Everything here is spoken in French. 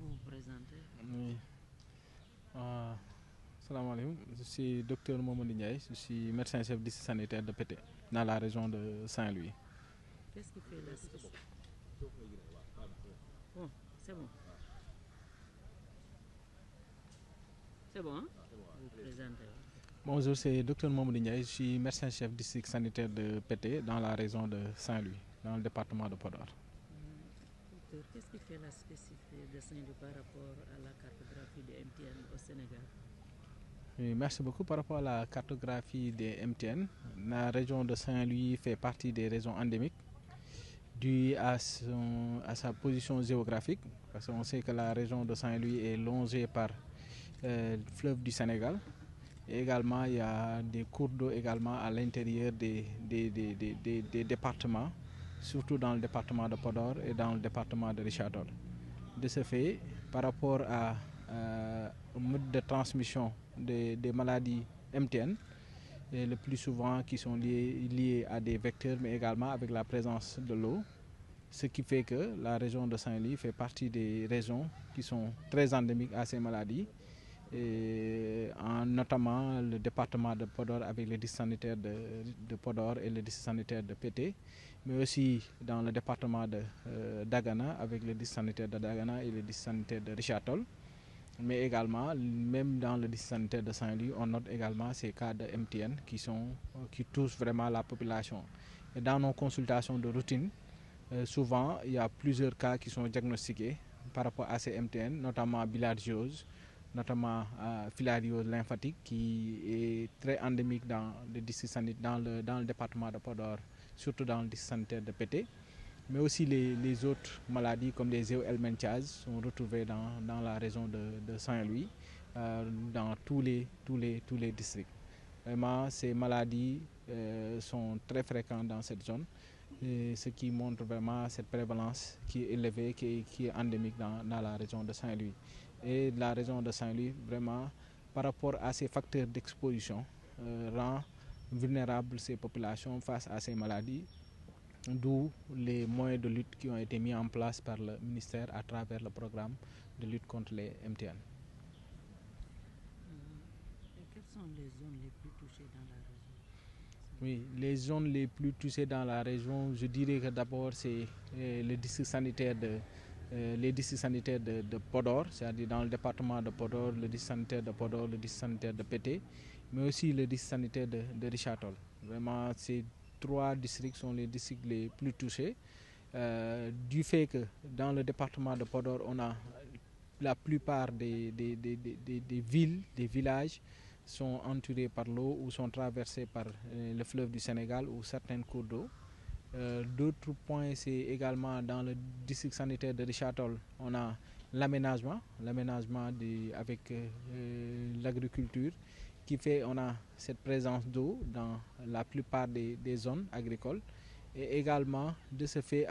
vous vous présenter? Oui. Salam alaikum. Je suis docteur Mohamed Ndiaye, je suis médecin chef district sanitaire de Pété, dans la région de Saint-Louis. Qu'est-ce qui fait la spécificité? Bon, c'est bon. C'est bon, hein? Vous présentez. Bonjour, c'est docteur Mohamed Ndiaye, je suis médecin chef district sanitaire de Pété, dans la région de Saint-Louis, dans le département de Podor. Docteur, qu'est-ce qui fait la spécificité de Saint-Louis par rapport à la cartographie de MTN au Sénégal? Oui, merci beaucoup. Par rapport à la cartographie des MTN, la région de Saint-Louis fait partie des régions endémiques due à sa position géographique, parce qu'on sait que la région de Saint-Louis est longée par le fleuve du Sénégal. Et également, il y a des cours d'eau également à l'intérieur des départements, surtout dans le département de Podor et dans le département de Richard-Toll. De ce fait, par rapport au mode de transmission des maladies MTN, et le plus souvent qui sont liés à des vecteurs, mais également avec la présence de l'eau, ce qui fait que la région de Saint-Louis fait partie des régions qui sont très endémiques à ces maladies, et notamment le département de Podor avec le district sanitaire de Podor et le district sanitaire de Pété, mais aussi dans le département de Dagana avec le district sanitaire de Dagana et le district sanitaire de Richard-Toll. Mais également, même dans le district sanitaire de Saint-Louis, on note également ces cas de MTN qui touchent vraiment la population. Et dans nos consultations de routine, souvent, il y a plusieurs cas qui sont diagnostiqués par rapport à ces MTN, notamment bilharziose, notamment filariose lymphatique, qui est très endémique dans le district sanitaire, dans le département de Podor, surtout dans le district sanitaire de Pété. Mais aussi les autres maladies comme les zéohelminthiases sont retrouvées dans la région de Saint-Louis, dans tous les districts. Vraiment, ces maladies sont très fréquentes dans cette zone, ce qui montre vraiment cette prévalence qui est élevée, qui est endémique dans la région de Saint-Louis. Et la région de Saint-Louis, vraiment, par rapport à ces facteurs d'exposition, rend vulnérables ces populations face à ces maladies, d'où les moyens de lutte qui ont été mis en place par le ministère à travers le programme de lutte contre les MTN. Et quelles sont les zones les plus touchées dans la région? Oui, les zones les plus touchées dans la région, je dirais que d'abord c'est le district sanitaire les districts sanitaires de Podor, c'est-à-dire dans le département de Podor, le district sanitaire de Podor, le district sanitaire de Pété, mais aussi le district sanitaire de Richard-Toll. Vraiment, ces trois districts sont les districts les plus touchés, du fait que dans le département de Podor, on a la plupart des villes, des villages sont entourés par l'eau ou sont traversés par le fleuve du Sénégal ou certains cours d'eau. D'autres points, c'est également dans le district sanitaire de Richard-Toll, on a l'aménagement avec l'agriculture, qui fait on a cette présence d'eau dans la plupart des zones agricoles, et également de ce fait